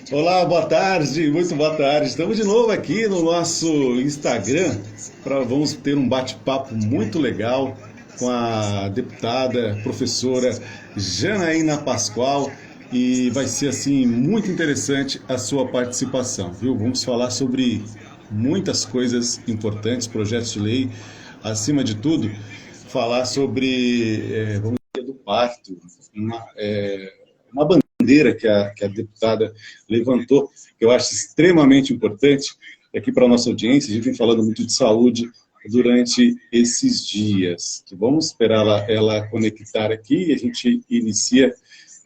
Olá, boa tarde, muito boa tarde. Estamos de novo aqui no nosso Instagram vamos ter um bate-papo muito legal com a deputada, professora Janaína Pascoal e vai ser assim muito interessante a sua participação, viu? Vamos falar sobre muitas coisas importantes, projetos de lei, acima de tudo, falar sobre, vamos dizer, do parto, uma bandeira que a deputada levantou, que eu acho extremamente importante aqui para a nossa audiência. A gente vem falando muito de saúde durante esses dias. Vamos esperar ela conectar aqui e a gente inicia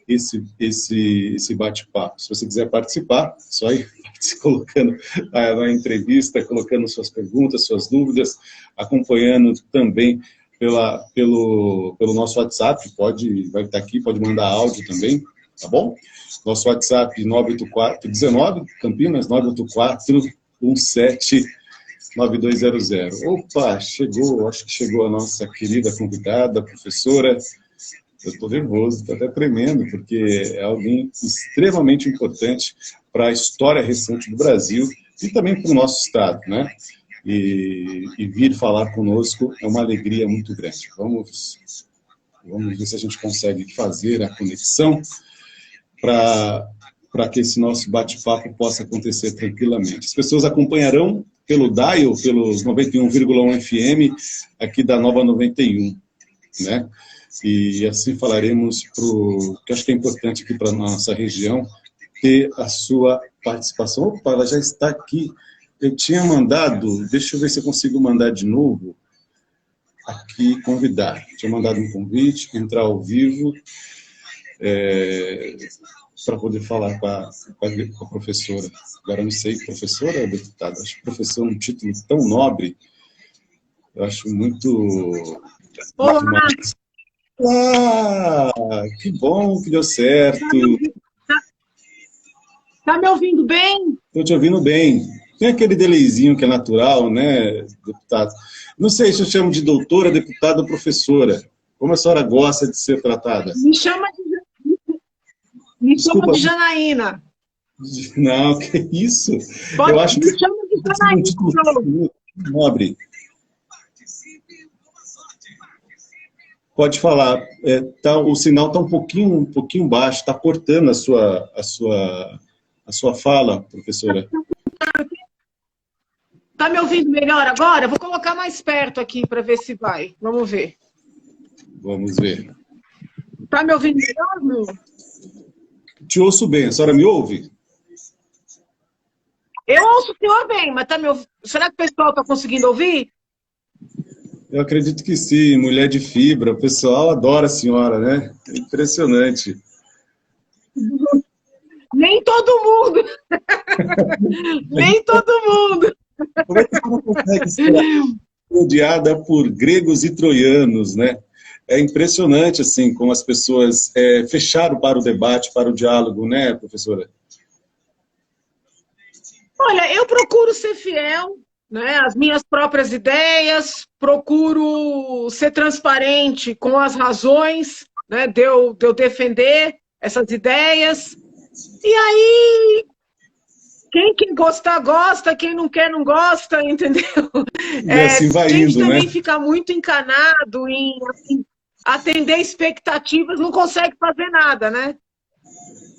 esse bate-papo. Se você quiser participar, só ir se colocando na entrevista, colocando suas perguntas, suas dúvidas, acompanhando também pelo nosso WhatsApp, vai estar aqui, pode mandar áudio também, tá bom? Nosso WhatsApp 984-19, Campinas, 984-17-9200. Opa, chegou, acho que chegou a nossa querida convidada, professora. Eu estou nervoso, estou até tremendo, porque é alguém extremamente importante para a história recente do Brasil e também para o nosso estado, né? E vir falar conosco é uma alegria muito grande. Vamos ver se a gente consegue fazer a conexão para que esse nosso bate-papo possa acontecer tranquilamente. As pessoas acompanharão pelo dial, pelos 91,1 FM, aqui da Nova 91, né? E assim falaremos que acho que é importante aqui para a nossa região, ter a sua participação. Opa, ela já está aqui. Eu tinha mandado, deixa eu ver se eu consigo mandar de novo, aqui, convidar. Tinha mandado um convite, entrar ao vivo, para poder falar com a professora. Agora não sei, professora ou deputada? Acho que professor é um título tão nobre, eu acho muito... Olá! Ah, que bom que deu certo. Tá me ouvindo bem? Estou te ouvindo bem. Tem aquele delayzinho que é natural, né, deputado? Não sei se eu chamo de doutora, deputada ou professora. Como a senhora gosta de ser tratada? Me chama de Janaína. Não, que isso? Eu acho que me chama de Janaína. Nobre. Pode falar. O sinal está um pouquinho baixo, está cortando a sua fala, professora. Está me ouvindo melhor agora? Vou colocar mais perto aqui para ver se vai. Vamos ver. Vamos ver. Está me ouvindo melhor, meu? Te ouço bem. A senhora me ouve? Eu ouço o senhor bem, mas tá me ouvindo? Será que o pessoal está conseguindo ouvir? Eu acredito que sim, mulher de fibra. O pessoal adora a senhora, né? É impressionante. Nem todo mundo. Nem todo mundo. Como é que você consegue ser odiada por gregos e troianos, né? É impressionante, assim, como as pessoas fecharam para o debate, para o diálogo, né, professora? Olha, eu procuro ser fiel, né, às minhas próprias ideias, procuro ser transparente com as razões, né, de eu defender essas ideias. E aí, quem gostar, gosta, quem não quer, não gosta, entendeu? E assim vai gente indo, também né? fica muito encanado em assim, atender expectativas, não consegue fazer nada, né?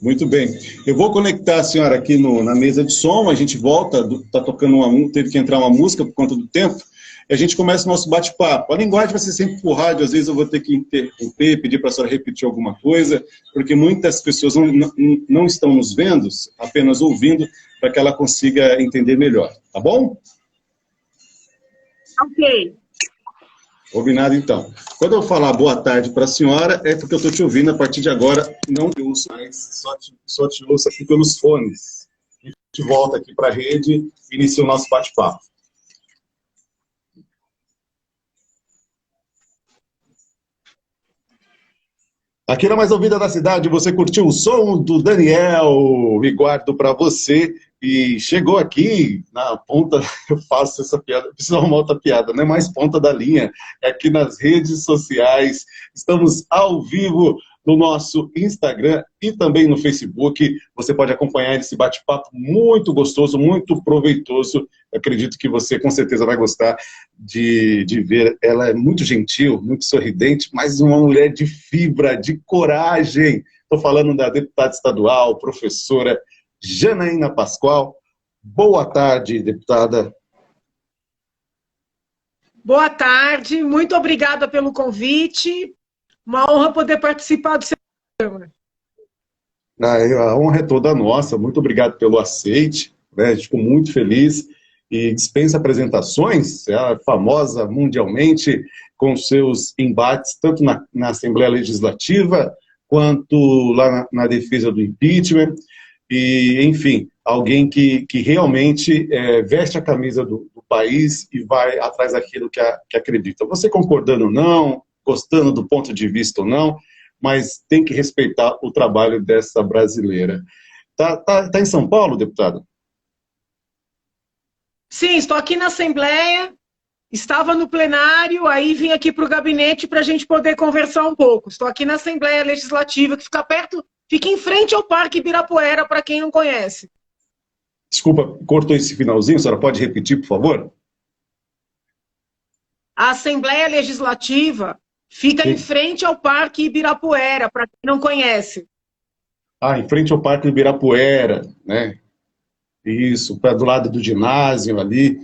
Muito bem. Eu vou conectar a senhora aqui na mesa de som, a gente volta, está tocando teve que entrar uma música por conta do tempo, e a gente começa o nosso bate-papo. A linguagem vai ser sempre por rádio, às vezes eu vou ter que interromper, pedir para a senhora repetir alguma coisa, porque muitas pessoas não estão nos vendo, apenas ouvindo, para que ela consiga entender melhor. Tá bom? Ok. Combinado, então. Quando eu falar boa tarde para a senhora, é porque eu estou te ouvindo. A partir de agora, não te ouço mais, só te ouço aqui pelos fones. A gente volta aqui para a rede e inicia o nosso bate-papo. Aqui na Mais Ouvida da Cidade, você curtiu o som do Daniel. Me guardo para você. E chegou aqui na ponta, eu faço essa piada, preciso arrumar outra piada, não é mais ponta da linha, é aqui nas redes sociais. Estamos ao vivo no nosso Instagram e também no Facebook. Você pode acompanhar esse bate-papo muito gostoso, muito proveitoso. Eu acredito que você com certeza vai gostar de ver. Ela é muito gentil, muito sorridente, mas uma mulher de fibra, de coragem. Estou falando da deputada estadual, professora Janaína Pascoal. Boa tarde, deputada. Boa tarde, muito obrigada pelo convite. Uma honra poder participar do seu programa. A honra é toda nossa. Muito obrigado pelo aceite. Né? A gente ficou muito feliz e dispensa apresentações. É a famosa mundialmente com seus embates, tanto na Assembleia Legislativa quanto lá na defesa do impeachment. E, enfim, alguém que realmente veste a camisa do país e vai atrás daquilo que acredita. Você concordando ou não, gostando do ponto de vista ou não, mas tem que respeitar o trabalho dessa brasileira. Tá em São Paulo, deputada? Sim, estou aqui na Assembleia, estava no plenário, aí vim aqui para o gabinete para a gente poder conversar um pouco. Estou aqui na Assembleia Legislativa, que fica perto, fica em frente ao Parque Ibirapuera, para quem não conhece. Desculpa, cortou esse finalzinho, a senhora pode repetir, por favor? A Assembleia Legislativa fica Sim. em frente ao Parque Ibirapuera, para quem não conhece. Em frente ao Parque Ibirapuera, né? Isso, do lado do ginásio ali.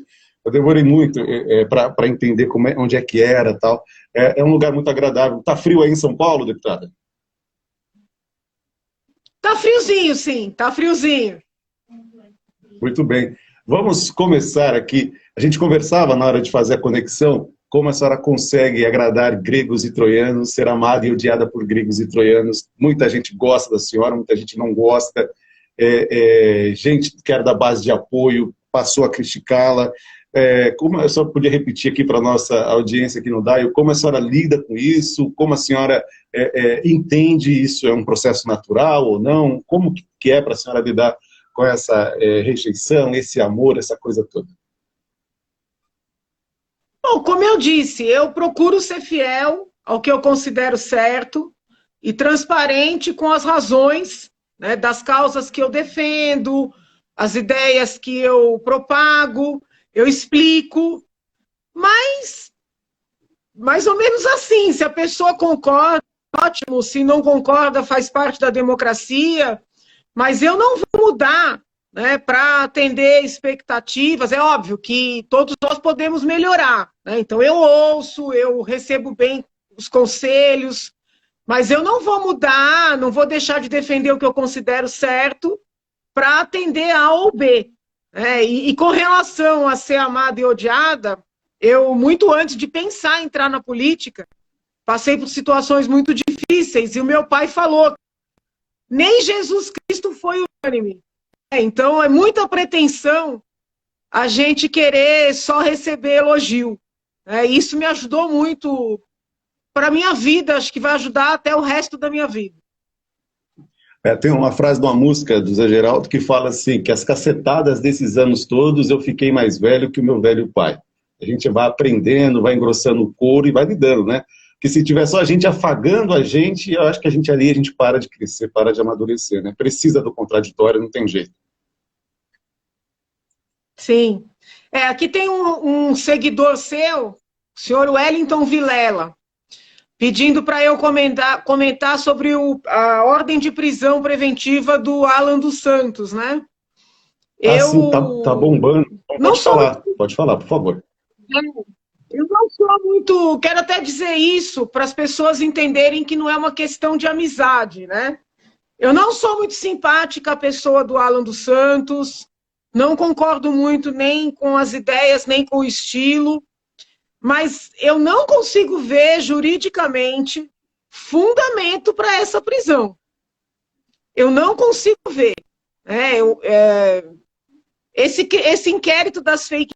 Eu demorei muito para entender onde é que era tal. É um lugar muito agradável. Tá frio aí em São Paulo, deputada? Tá friozinho, sim, tá friozinho. Muito bem. Vamos começar aqui. A gente conversava na hora de fazer a conexão como a senhora consegue agradar gregos e troianos, ser amada e odiada por gregos e troianos. Muita gente gosta da senhora, muita gente não gosta. Gente que era da base de apoio passou a criticá-la. Como a senhora podia repetir aqui para a nossa audiência aqui no DAIO, como a senhora lida com isso, como a senhora entende isso, é um processo natural ou não? Como que é para a senhora lidar com essa rejeição, esse amor, essa coisa toda? Bom, como eu disse, eu procuro ser fiel ao que eu considero certo e transparente com as razões, né, das causas que eu defendo, as ideias que eu propago, eu explico, mas mais ou menos assim, se a pessoa concorda, ótimo, se não concorda, faz parte da democracia, mas eu não vou mudar, né, para atender expectativas. É óbvio que todos nós podemos melhorar, né? Então eu ouço, eu recebo bem os conselhos, mas eu não vou mudar, não vou deixar de defender o que eu considero certo para atender A ou B. E com relação a ser amada e odiada, eu, muito antes de pensar em entrar na política, passei por situações muito difíceis, e o meu pai falou: nem Jesus Cristo foi unânime. Então, é muita pretensão a gente querer só receber elogio. Isso me ajudou muito para a minha vida, acho que vai ajudar até o resto da minha vida. Tem uma frase de uma música do Zé Geraldo que fala assim, que as cacetadas desses anos todos eu fiquei mais velho que o meu velho pai. A gente vai aprendendo, vai engrossando o couro e vai lidando, né? Porque se tiver só a gente afagando a gente, eu acho que a gente para de crescer, para de amadurecer, né? Precisa do contraditório, não tem jeito. Sim. Aqui tem um seguidor seu, o senhor Wellington Vilela, pedindo para eu comentar sobre a ordem de prisão preventiva do Alan dos Santos, né? Sim, tá bombando. Então pode falar, por favor. Eu não sou muito... Quero até dizer isso para as pessoas entenderem que não é uma questão de amizade, né? Eu não sou muito simpática à pessoa do Alan dos Santos, não concordo muito nem com as ideias, nem com o estilo, mas eu não consigo ver juridicamente fundamento para essa prisão. Eu não consigo ver. Esse inquérito das fake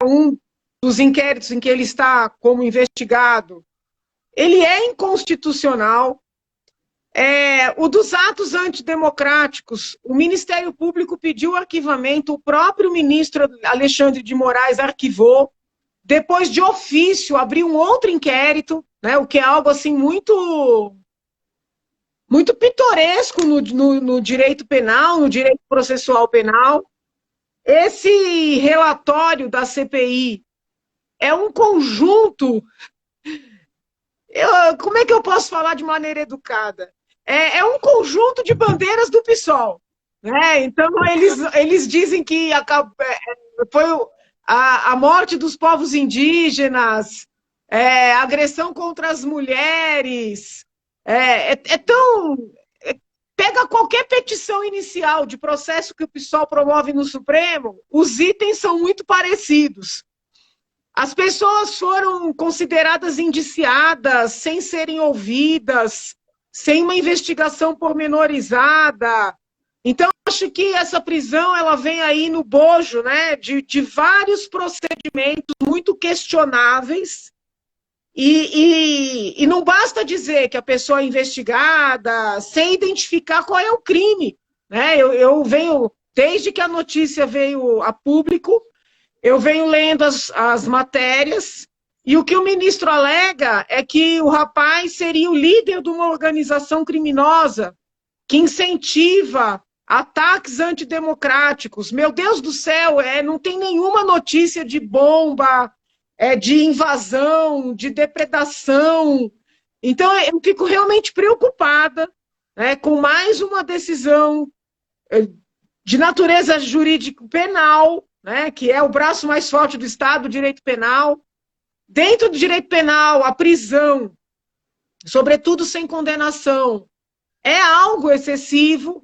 news, um dos inquéritos em que ele está como investigado, ele é inconstitucional. O dos atos antidemocráticos, o Ministério Público pediu arquivamento, o próprio ministro Alexandre de Moraes arquivou, depois de ofício abriu um outro inquérito, né, o que é algo assim muito muito pitoresco no direito penal, no direito processual penal. Esse relatório da CPI é um conjunto. Como é que eu posso falar de maneira educada? É um conjunto de bandeiras do PSOL. Né? Então, eles dizem que foi a morte dos povos indígenas, agressão contra as mulheres. Pega qualquer petição inicial de processo que o PSOL promove no Supremo, os itens são muito parecidos. As pessoas foram consideradas indiciadas sem serem ouvidas, sem uma investigação pormenorizada. Então, acho que essa prisão ela vem aí no bojo, né, de vários procedimentos muito questionáveis. E não basta dizer que a pessoa é investigada sem identificar qual é o crime. Né? Eu venho, desde que a notícia veio a público, eu venho lendo as matérias, e o que o ministro alega é que o rapaz seria o líder de uma organização criminosa que incentiva ataques antidemocráticos. Meu Deus do céu, não tem nenhuma notícia de bomba, de invasão, de depredação. Então, eu fico realmente preocupada, né, com mais uma decisão de natureza jurídico-penal, né, que é o braço mais forte do Estado, o direito penal. Dentro do direito penal, a prisão, sobretudo sem condenação, é algo excessivo,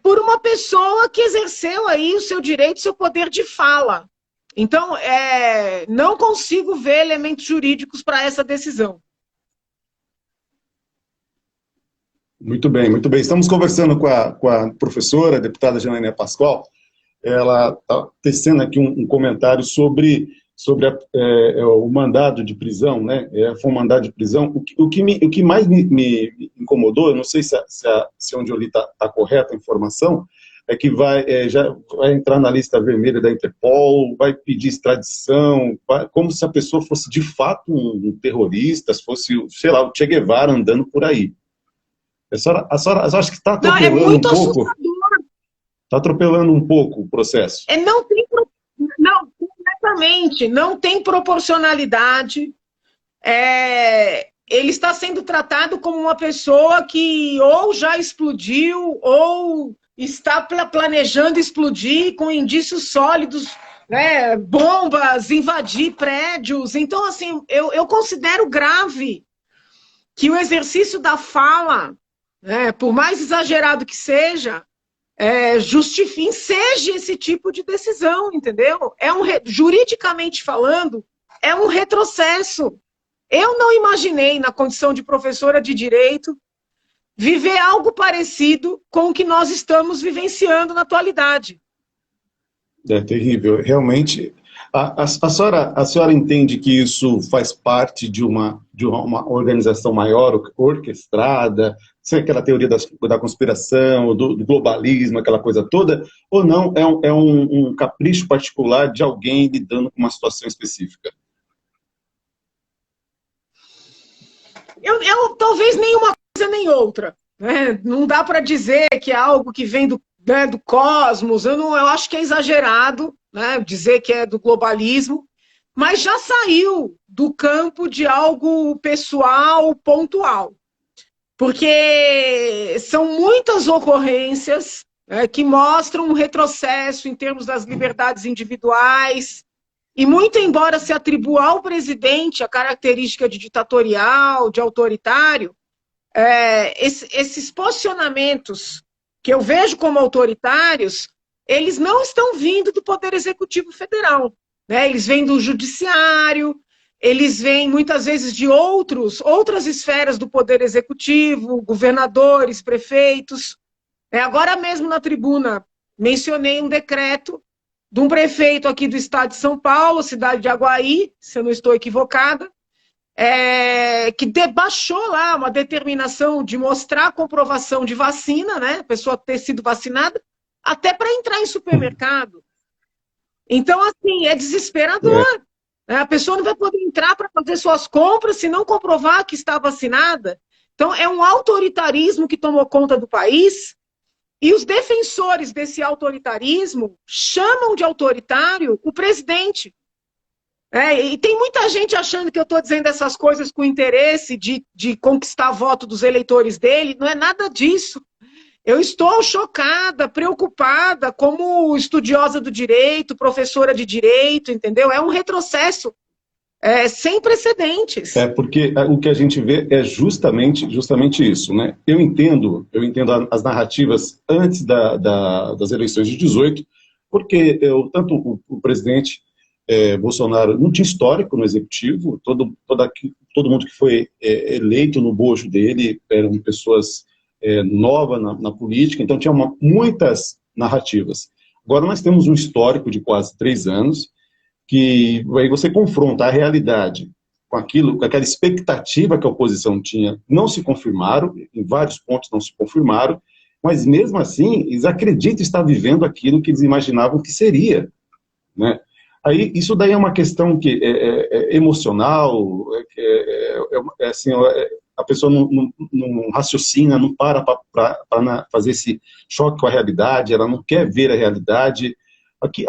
por uma pessoa que exerceu aí o seu direito, o seu poder de fala. Então, não consigo ver elementos jurídicos para essa decisão. Muito bem, muito bem. Estamos conversando com a professora, a deputada Janaína Pascoal. Ela está tecendo aqui um comentário sobre o mandado de prisão, né? Foi um mandado de prisão. O que mais me incomodou, eu não sei se onde eu li está correta a informação, é que já vai entrar na lista vermelha da Interpol, vai pedir extradição, como se a pessoa fosse de fato um terrorista, se fosse, sei lá, o Che Guevara andando por aí. A senhora acha que está atropelando um pouco? Está atropelando um pouco o processo. Não, completamente, não tem proporcionalidade. Ele está sendo tratado como uma pessoa que ou já explodiu ou está planejando explodir com indícios sólidos, né, bombas, invadir prédios. Então, assim, eu considero grave que o exercício da fala, né, por mais exagerado que seja, seja esse tipo de decisão, entendeu? Juridicamente falando, é um retrocesso. Eu não imaginei, na condição de professora de direito, viver algo parecido com o que nós estamos vivenciando na atualidade. É terrível. Realmente, a senhora entende que isso faz parte de uma organização maior, orquestrada, sei, aquela teoria da conspiração, do globalismo, aquela coisa toda, ou não, é um capricho particular de alguém lidando com uma situação específica? Talvez nenhuma coisa nem outra. Né? Não dá para dizer que é algo que vem do cosmos. Eu acho que é exagerado, né, dizer que é do globalismo, mas já saiu do campo de algo pessoal, pontual. Porque são muitas ocorrências que mostram um retrocesso em termos das liberdades individuais, e muito embora se atribua ao presidente a característica de ditatorial, de autoritário, esses posicionamentos que eu vejo como autoritários, eles não estão vindo do Poder Executivo Federal. Né? Eles vêm do Judiciário, eles vêm muitas vezes de outras esferas do Poder Executivo, governadores, prefeitos. Agora mesmo na tribuna mencionei um decreto de um prefeito aqui do estado de São Paulo, cidade de Aguaí, se eu não estou equivocada, que baixou lá uma determinação de mostrar a comprovação de vacina, né, a pessoa ter sido vacinada, até para entrar em supermercado. Então, assim, é desesperador. A pessoa não vai poder entrar para fazer suas compras se não comprovar que está vacinada. Então, é um autoritarismo que tomou conta do país, e os defensores desse autoritarismo chamam de autoritário o presidente. E tem muita gente achando que eu estou dizendo essas coisas com interesse de conquistar voto dos eleitores dele. Não é nada disso. Eu estou chocada, preocupada, como estudiosa do direito, professora de direito, entendeu? É um retrocesso sem precedentes. Porque o que a gente vê é justamente isso, né? Eu entendo as narrativas antes das eleições de 18, porque tanto o presidente Bolsonaro não tinha histórico no executivo, todo mundo que foi eleito no bojo dele eram pessoas novas na política, então tinha muitas narrativas. Agora nós temos um histórico de quase 3 anos, que aí você confronta a realidade com aquela expectativa que a oposição tinha, não se confirmaram, em vários pontos não se confirmaram, mas mesmo assim eles acreditam estar vivendo aquilo que eles imaginavam que seria, né? Aí, isso daí é uma questão que é emocional, assim, a pessoa não raciocina, não para fazer esse choque com a realidade, ela não quer ver a realidade.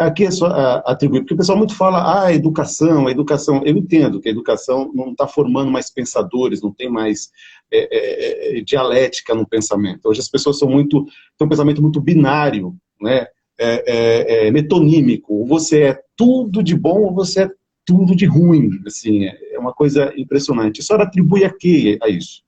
Aqui é só atribuir, porque o pessoal muito fala, a educação, eu entendo que a educação não está formando mais pensadores, não tem mais dialética no pensamento. Hoje as pessoas têm um pensamento muito binário, né? Metonímico, ou você é tudo de bom ou você é tudo de ruim, assim, é uma coisa impressionante. A senhora atribui a quê a isso?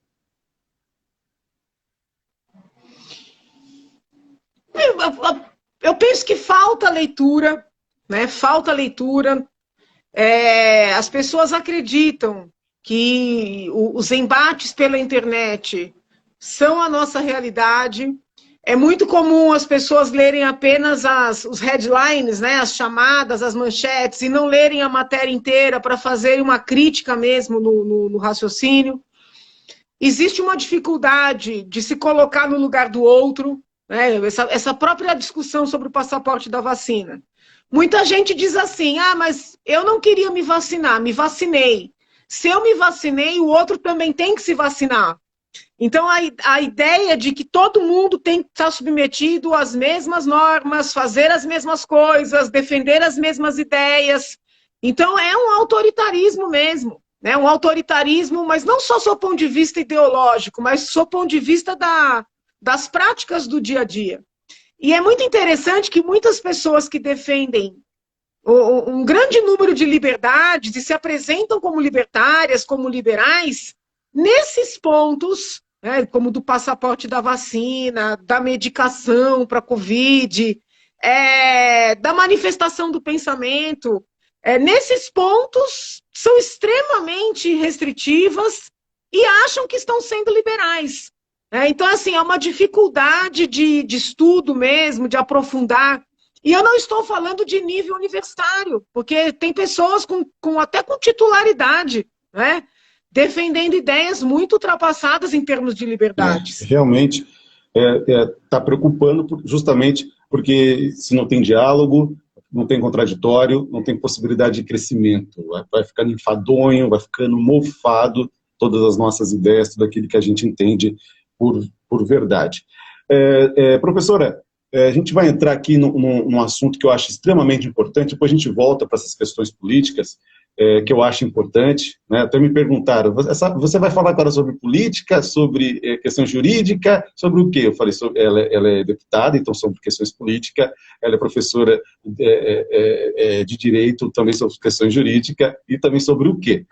Eu penso que falta leitura, né? Falta leitura. As pessoas acreditam que os embates pela internet são a nossa realidade. É muito comum as pessoas lerem apenas os headlines, né? As chamadas, as manchetes, e não lerem a matéria inteira para fazer uma crítica mesmo no raciocínio. Existe uma dificuldade de se colocar no lugar do outro, né? Essa própria discussão sobre o passaporte da vacina. Muita gente diz assim, mas eu não queria me vacinar, me vacinei. Se eu me vacinei, o outro também tem que se vacinar. Então, a ideia de que todo mundo tem que estar submetido às mesmas normas, fazer as mesmas coisas, defender as mesmas ideias. Então, é um autoritarismo mesmo, né? Um autoritarismo, mas não só do ponto de vista ideológico, mas do ponto de vista das práticas do dia a dia. E é muito interessante que muitas pessoas que defendem um grande número de liberdades e se apresentam como libertárias, como liberais, nesses pontos, né, como do passaporte da vacina, da medicação para a Covid, da manifestação do pensamento, nesses pontos são extremamente restritivas e acham que estão sendo liberais. Então, assim, é uma dificuldade de estudo mesmo, de aprofundar. E eu não estou falando de nível universitário, porque tem pessoas até com titularidade, né, defendendo ideias muito ultrapassadas em termos de liberdades. Realmente está preocupando justamente porque se não tem diálogo, não tem contraditório, não tem possibilidade de crescimento. Vai ficando enfadonho, vai ficando mofado todas as nossas ideias, tudo aquilo que a gente entende por verdade. Professora, a gente vai entrar aqui num assunto que eu acho extremamente importante, depois a gente volta para essas questões políticas, que eu acho importante, né? Até me perguntaram, você vai falar agora sobre política, sobre questão jurídica, sobre o quê? Eu falei, ela é deputada, então sobre questões políticas, ela é professora de direito, também sobre questões jurídicas, e também sobre o quê?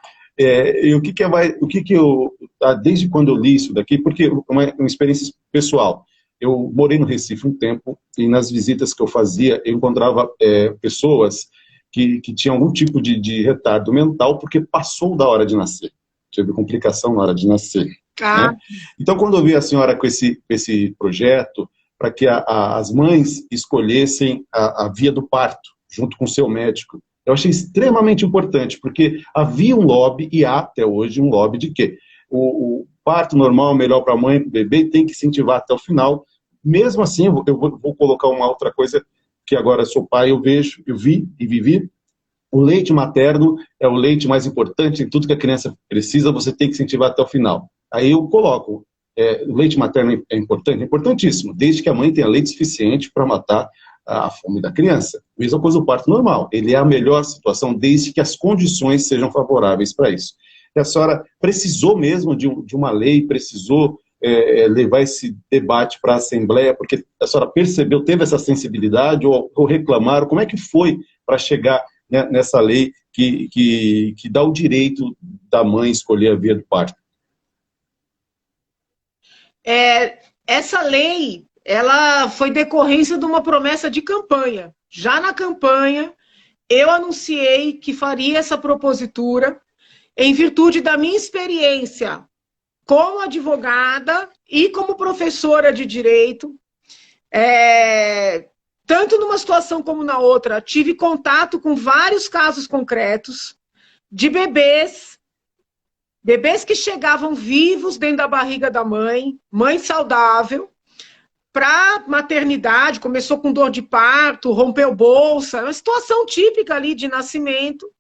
Desde quando eu li isso daqui, porque é uma experiência pessoal. Eu morei no Recife um tempo, e nas visitas que eu fazia, eu encontrava pessoas que tinham algum tipo de retardo mental, porque passou da hora de nascer. Teve complicação na hora de nascer. Né? Então, quando eu vi a senhora com esse projeto, para que as mães escolhessem a via do parto, junto com o seu médico, eu achei extremamente importante, porque havia um lobby, e há até hoje um lobby de que o parto normal é melhor para a mãe, para o bebê, tem que incentivar até o final. Mesmo assim, eu vou colocar uma outra coisa, que agora sou pai, eu vi e vivi, o leite materno é o leite mais importante em tudo que a criança precisa, você tem que incentivar até o final. Aí eu coloco, o leite materno é importante? É importantíssimo, desde que a mãe tenha leite suficiente para matar a fome da criança. Mesma coisa o parto normal, ele é a melhor situação desde que as condições sejam favoráveis para isso. E a senhora precisou mesmo de uma lei, precisou levar esse debate para a Assembleia, porque a senhora percebeu, teve essa sensibilidade, ou reclamaram, como é que foi para chegar, né, nessa lei que dá o direito da mãe escolher a via do parto? Essa lei, ela foi decorrência de uma promessa de campanha. Já na campanha, eu anunciei que faria essa propositura em virtude da minha experiência como advogada e como professora de direito. Tanto numa situação como na outra, tive contato com vários casos concretos de bebês que chegavam vivos dentro da barriga da mãe saudável, para maternidade, começou com dor de parto, rompeu bolsa, uma situação típica ali de nascimento,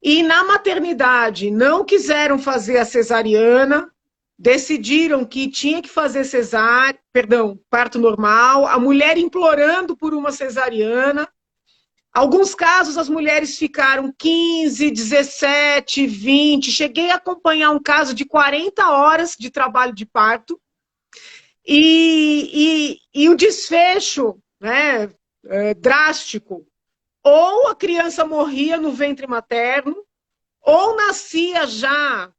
e na maternidade não quiseram fazer a cesariana, decidiram que tinha que fazer parto normal, a mulher implorando por uma cesariana. Alguns casos as mulheres ficaram 15, 17, 20, cheguei a acompanhar um caso de 40 horas de trabalho de parto, e o desfecho, né, drástico, ou a criança morria no ventre materno, ou nascia já,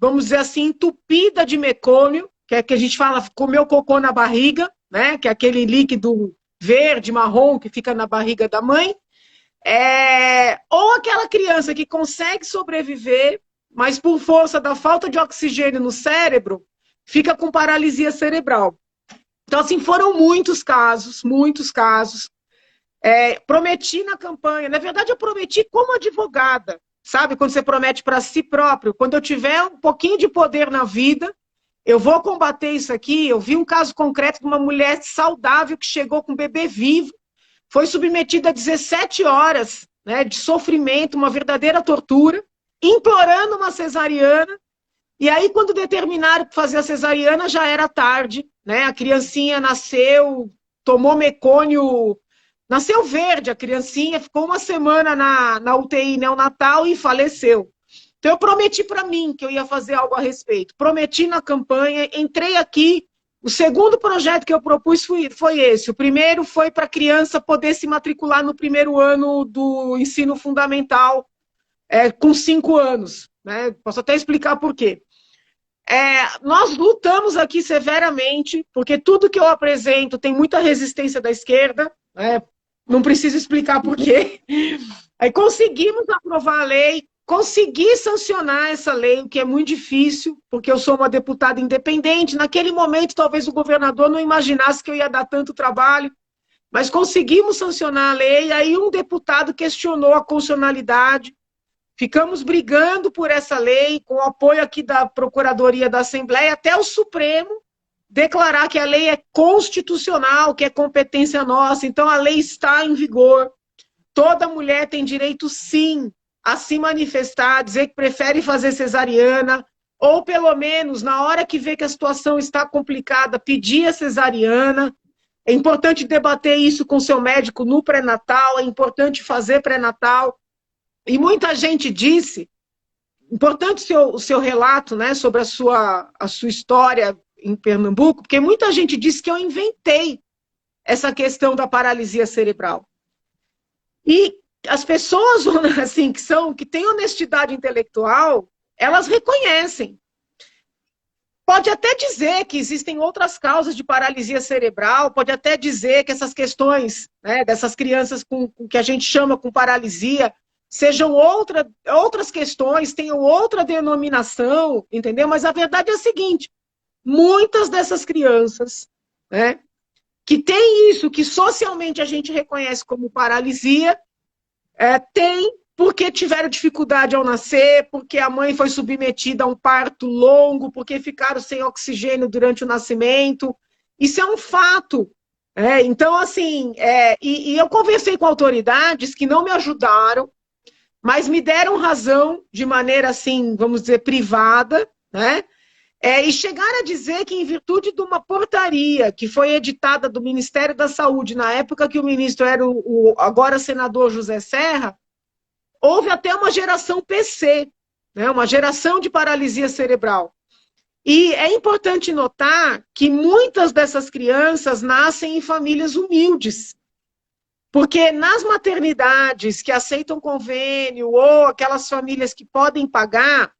vamos dizer assim, entupida de mecônio, que é que a gente fala, comeu cocô na barriga, né, que é aquele líquido verde, marrom, que fica na barriga da mãe, ou aquela criança que consegue sobreviver, mas por força da falta de oxigênio no cérebro, fica com paralisia cerebral. Então, assim, foram muitos casos, muitos casos. Prometi na campanha, na verdade eu prometi como advogada, sabe, quando você promete para si próprio, quando eu tiver um pouquinho de poder na vida, eu vou combater isso aqui. Eu vi um caso concreto de uma mulher saudável que chegou com um bebê vivo, foi submetida a 17 horas, né, de sofrimento, uma verdadeira tortura, implorando uma cesariana, e aí quando determinaram fazer a cesariana já era tarde, né, a criancinha nasceu, tomou mecônio, nasceu verde a criancinha, ficou uma semana na UTI neonatal e faleceu. Então eu prometi para mim que eu ia fazer algo a respeito, prometi na campanha, entrei aqui. O segundo projeto que eu propus foi esse. O primeiro foi para a criança poder se matricular no primeiro ano do ensino fundamental, com 5 anos. Né? Posso até explicar por quê. Nós lutamos aqui severamente, porque tudo que eu apresento tem muita resistência da esquerda, né? Não preciso explicar por quê. Aí conseguimos aprovar a lei, consegui sancionar essa lei, o que é muito difícil, porque eu sou uma deputada independente. Naquele momento, talvez o governador não imaginasse que eu ia dar tanto trabalho, mas conseguimos sancionar a lei. Aí um deputado questionou a constitucionalidade, ficamos brigando por essa lei, com o apoio aqui da Procuradoria da Assembleia, até o Supremo declarar que a lei é constitucional, que é competência nossa. Então a lei está em vigor. Toda mulher tem direito, sim, a se manifestar, dizer que prefere fazer cesariana, ou pelo menos, na hora que vê que a situação está complicada, pedir a cesariana. É importante debater isso com seu médico no pré-natal, é importante fazer pré-natal. E muita gente disse, importante o seu relato, né, sobre a sua história em Pernambuco, porque muita gente disse que eu inventei essa questão da paralisia cerebral. E as pessoas assim, que têm honestidade intelectual, elas reconhecem. Pode até dizer que existem outras causas de paralisia cerebral, pode até dizer que essas questões, né, dessas crianças com que a gente chama com paralisia, sejam outras questões, tenham outra denominação, entendeu? Mas a verdade é a seguinte, muitas dessas crianças, né, que têm isso, que socialmente a gente reconhece como paralisia, tem porque tiveram dificuldade ao nascer, porque a mãe foi submetida a um parto longo, porque ficaram sem oxigênio durante o nascimento. Isso é um fato. Então, assim, e eu conversei com autoridades que não me ajudaram, mas me deram razão de maneira, assim, vamos dizer, privada, né? E chegar a dizer que, em virtude de uma portaria que foi editada do Ministério da Saúde, na época que o ministro era o agora senador José Serra, houve até uma geração PC, né, uma geração de paralisia cerebral. E é importante notar que muitas dessas crianças nascem em famílias humildes, porque nas maternidades que aceitam convênio ou aquelas famílias que podem pagar,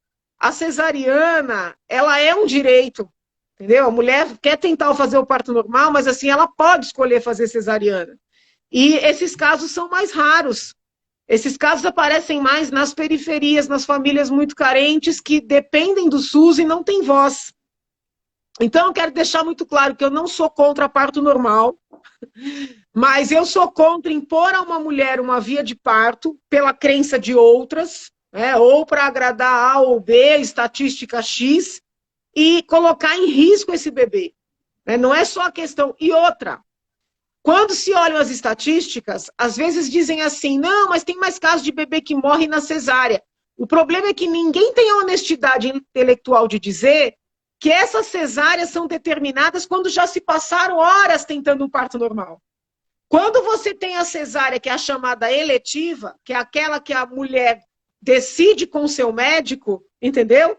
a cesariana, ela é um direito, entendeu? A mulher quer tentar fazer o parto normal, mas assim, ela pode escolher fazer cesariana. E esses casos são mais raros. Esses casos aparecem mais nas periferias, nas famílias muito carentes que dependem do SUS e não têm voz. Então, eu quero deixar muito claro que eu não sou contra parto normal, mas eu sou contra impor a uma mulher uma via de parto pela crença de outras, ou para agradar A ou B, estatística X, e colocar em risco esse bebê. Não é só a questão. E outra, quando se olham as estatísticas, às vezes dizem assim, não, mas tem mais casos de bebê que morre na cesárea. O problema é que ninguém tem a honestidade intelectual de dizer que essas cesáreas são determinadas quando já se passaram horas tentando um parto normal. Quando você tem a cesárea, que é a chamada eletiva, que é aquela que a mulher decide com o seu médico, entendeu?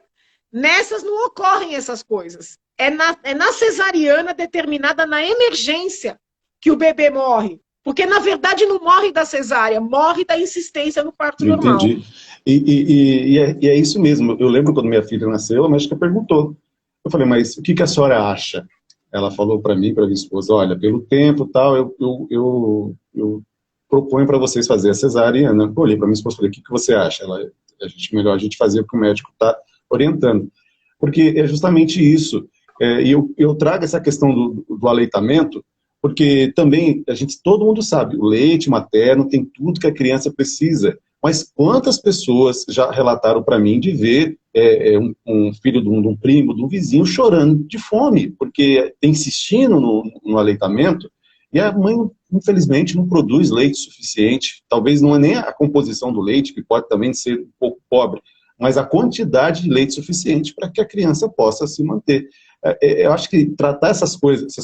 Nessas não ocorrem essas coisas. É na cesariana determinada na emergência que o bebê morre. Porque, na verdade, não morre da cesárea, morre da insistência no parto normal. Entendi. E é isso mesmo. Eu lembro quando minha filha nasceu, a médica perguntou. Eu falei, mas o que a senhora acha? Ela falou para mim, para minha esposa, olha, pelo tempo e tal, eu proponho para vocês fazer a cesariana. Eu olhei para minha esposa e falei, o que você acha? Melhor a gente fazer porque o médico está orientando. Porque é justamente isso. E eu trago essa questão do aleitamento, porque também, todo mundo sabe, o leite materno tem tudo que a criança precisa. Mas quantas pessoas já relataram para mim de ver um filho de um primo, de um vizinho, chorando de fome, porque está insistindo no aleitamento, e a mãe, infelizmente, não produz leite suficiente. Talvez não é nem a composição do leite, que pode também ser um pouco pobre, mas a quantidade de leite suficiente para que a criança possa se manter. Eu acho que tratar essas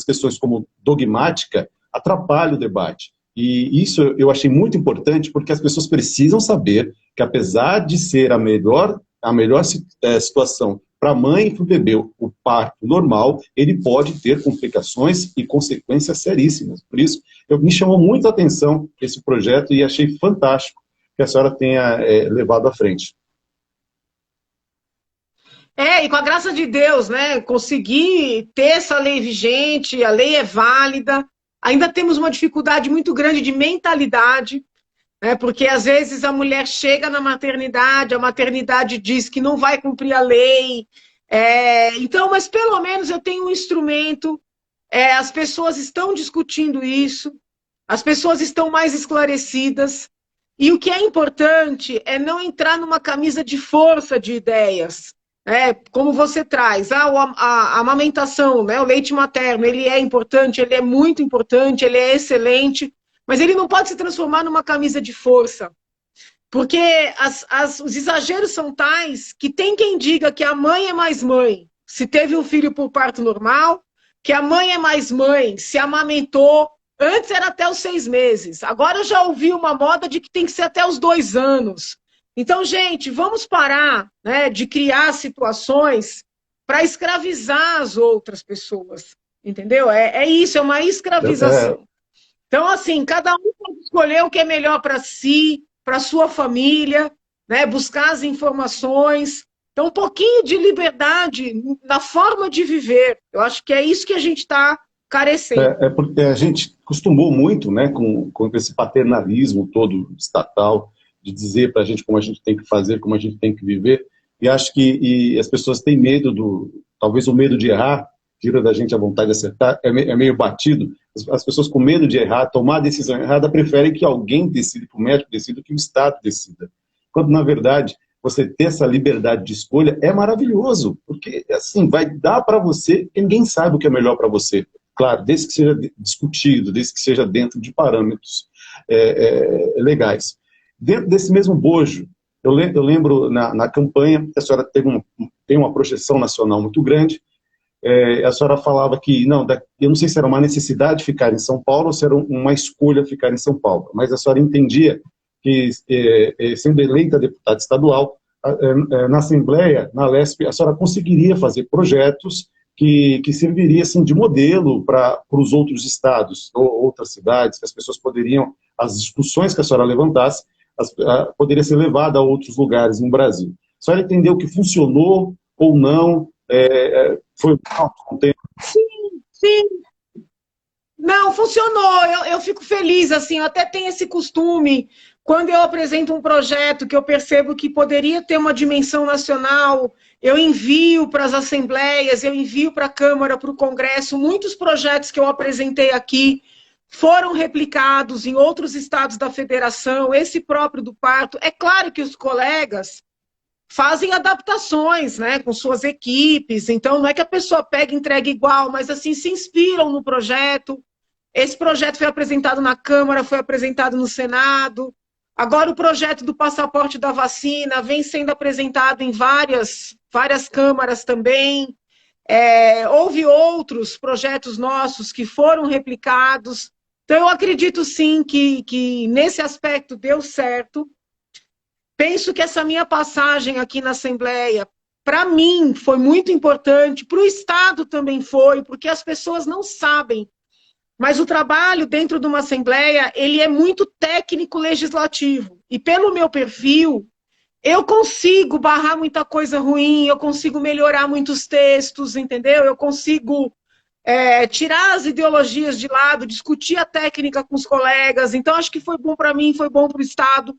questões como dogmática, atrapalha o debate. E isso eu achei muito importante, porque as pessoas precisam saber que, apesar de ser a melhor situação para a mãe e para o bebê, o parto normal, ele pode ter complicações e consequências seríssimas. Por isso, me chamou muito a atenção esse projeto e achei fantástico que a senhora tenha levado à frente. E com a graça de Deus, né, conseguir ter essa lei vigente, a lei é válida. Ainda temos uma dificuldade muito grande de mentalidade, né, porque às vezes a mulher chega na maternidade, a maternidade diz que não vai cumprir a lei. Então, mas pelo menos eu tenho um instrumento, as pessoas estão discutindo isso, as pessoas estão mais esclarecidas, e o que é importante é não entrar numa camisa de força de ideias. Como você traz, a amamentação, né, o leite materno, ele é importante, ele é muito importante, ele é excelente, mas ele não pode se transformar numa camisa de força, porque os exageros são tais que tem quem diga que a mãe é mais mãe se teve um filho por parto normal, que a mãe é mais mãe se amamentou, antes era até os 6 meses, agora eu já ouvi uma moda de que tem que ser até os 2 anos. Então, gente, vamos parar, né, de criar situações para escravizar as outras pessoas, entendeu? Isso, é uma escravização. Então, assim, cada um pode escolher o que é melhor para si, para sua família, né, buscar as informações. Então, um pouquinho de liberdade na forma de viver. Eu acho que é isso que a gente está carecendo. Porque a gente costumou muito, né, com esse paternalismo todo estatal, de dizer para a gente como a gente tem que fazer, como a gente tem que viver, e acho que as pessoas têm medo talvez o medo de errar, tira da gente a vontade de acertar, é meio batido. As pessoas com medo de errar, tomar a decisão errada, preferem que alguém decida, que o médico decida, que o Estado decida. Quando, na verdade, você ter essa liberdade de escolha é maravilhoso, porque, assim, vai dar para você, que ninguém sabe o que é melhor para você. Claro, desde que seja discutido, desde que seja dentro de parâmetros legais. Dentro desse mesmo bojo, Eu lembro na campanha, a senhora tem uma projeção nacional muito grande, a senhora falava que, eu não sei se era uma necessidade ficar em São Paulo ou se era uma escolha ficar em São Paulo, mas a senhora entendia que, sendo eleita deputada estadual, na Assembleia, na Lesp, a senhora conseguiria fazer projetos que serviria assim, de modelo para os outros estados ou outras cidades, que as pessoas poderiam, as discussões que a senhora levantasse, poderia ser levada a outros lugares no Brasil. A senhora entendeu que funcionou ou não? Foi um tempo? Sim, sim. Não, funcionou. Eu fico feliz, assim, eu até tenho esse costume, quando eu apresento um projeto que eu percebo que poderia ter uma dimensão nacional, eu envio para as assembleias, eu envio para a Câmara, para o Congresso. Muitos projetos que eu apresentei aqui foram replicados em outros estados da federação, esse próprio do parto. É claro que os colegas fazem adaptações, né, com suas equipes, então não é que a pessoa pega e entrega igual, mas assim, se inspiram no projeto. Esse projeto foi apresentado na Câmara, foi apresentado no Senado. Agora o projeto do passaporte da vacina vem sendo apresentado em várias câmaras também. Houve outros projetos nossos que foram replicados. Então eu acredito sim que nesse aspecto deu certo. Penso que essa minha passagem aqui na Assembleia, para mim, foi muito importante, para o Estado também foi, porque as pessoas não sabem. Mas o trabalho dentro de uma Assembleia, ele é muito técnico-legislativo. E pelo meu perfil, eu consigo barrar muita coisa ruim, eu consigo melhorar muitos textos, entendeu? Eu consigo tirar as ideologias de lado, discutir a técnica com os colegas. Então, acho que foi bom para mim, foi bom para o Estado.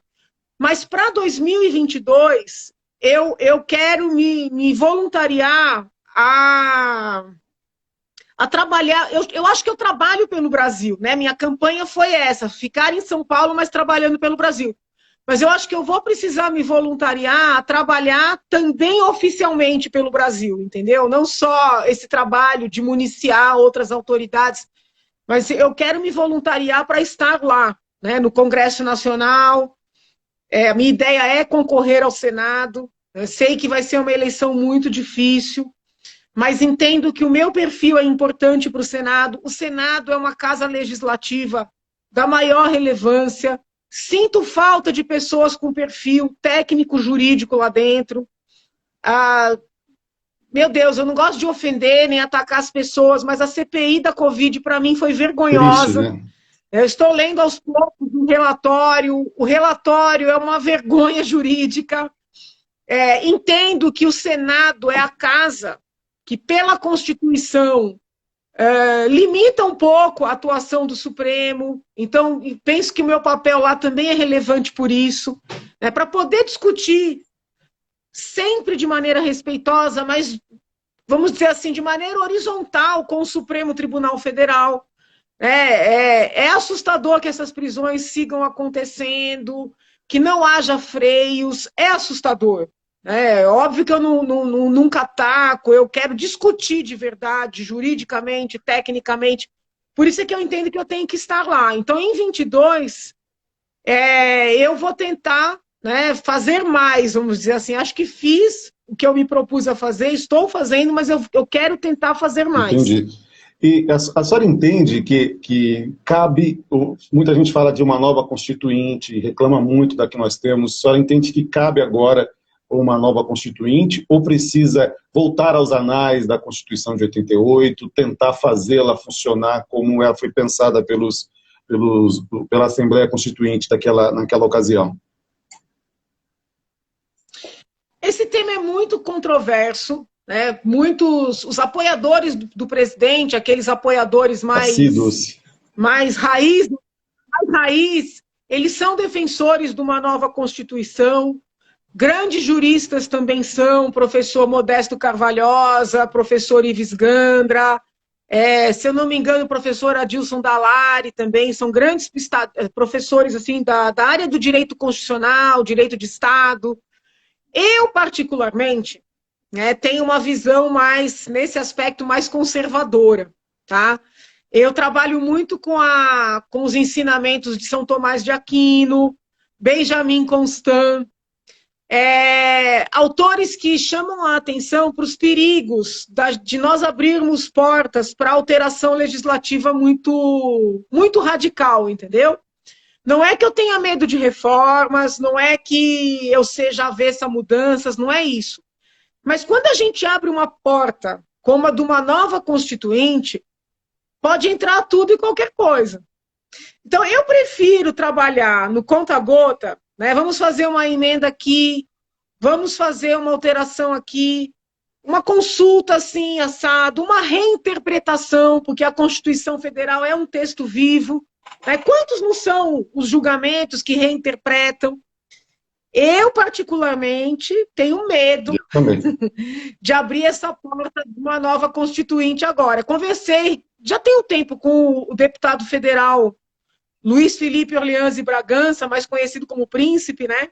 Mas para 2022, eu quero me voluntariar a trabalhar. Eu acho que eu trabalho pelo Brasil, né? Minha campanha foi essa, ficar em São Paulo, mas trabalhando pelo Brasil. Mas eu acho que eu vou precisar me voluntariar a trabalhar também oficialmente pelo Brasil, entendeu? Não só esse trabalho de municiar outras autoridades, mas eu quero me voluntariar para estar lá, né? No Congresso Nacional. A minha ideia é concorrer ao Senado. Eu sei que vai ser uma eleição muito difícil, mas entendo que o meu perfil é importante para o Senado. O Senado é uma casa legislativa da maior relevância. Sinto falta de pessoas com perfil técnico-jurídico lá dentro. Meu Deus, eu não gosto de ofender nem atacar as pessoas, mas a CPI da Covid, para mim, foi vergonhosa. Triste, né? Eu estou lendo aos poucos um relatório. O relatório é uma vergonha jurídica. Entendo que o Senado é a casa que, pela Constituição, limita um pouco a atuação do Supremo. Então, penso que o meu papel lá também é relevante por isso, né, para poder discutir sempre de maneira respeitosa, mas, vamos dizer assim, de maneira horizontal com o Supremo Tribunal Federal. É assustador que essas prisões sigam acontecendo, que não haja freios, é assustador. Óbvio que eu nunca ataco, eu quero discutir de verdade, juridicamente, tecnicamente. Por isso é que eu entendo que eu tenho que estar lá. Então, em 22, eu vou tentar, né, fazer mais, vamos dizer assim. Acho que fiz o que eu me propus a fazer, estou fazendo, mas eu quero tentar fazer mais. Entendi. E a senhora entende que cabe, muita gente fala de uma nova constituinte, reclama muito da que nós temos, a senhora entende que cabe agora uma nova constituinte ou precisa voltar aos anais da Constituição de 88, tentar fazê-la funcionar como ela foi pensada pela Assembleia Constituinte naquela ocasião? Esse tema é muito controverso, né? Os apoiadores do presidente, aqueles apoiadores mais raiz, eles são defensores de uma nova Constituição. Grandes juristas também são, professor Modesto Carvalhosa, professor Ives Gandra, se eu não me engano, o professor Adilson Dallari também, são grandes professores assim, da área do direito constitucional, direito de Estado. Eu, particularmente, tenho uma visão nesse aspecto, mais conservadora, tá? Eu trabalho muito com os ensinamentos de São Tomás de Aquino, Benjamin Constant. autores que chamam a atenção para os perigos de nós abrirmos portas para alteração legislativa muito, muito radical, entendeu? Não é que eu tenha medo de reformas, não é que eu seja avessa a mudanças, não é isso. Mas quando a gente abre uma porta como a de uma nova constituinte, pode entrar tudo e qualquer coisa. Então, eu prefiro trabalhar no conta-gota, né? Vamos fazer uma emenda aqui, vamos fazer uma alteração aqui, uma consulta assim, assado, uma reinterpretação, porque a Constituição Federal é um texto vivo. Né? Quantos não são os julgamentos que reinterpretam? Eu, particularmente, tenho medo de abrir essa porta de uma nova constituinte agora. Conversei, já tem um tempo, com o deputado federal Luiz Felipe Orleans e Bragança, mais conhecido como Príncipe, né?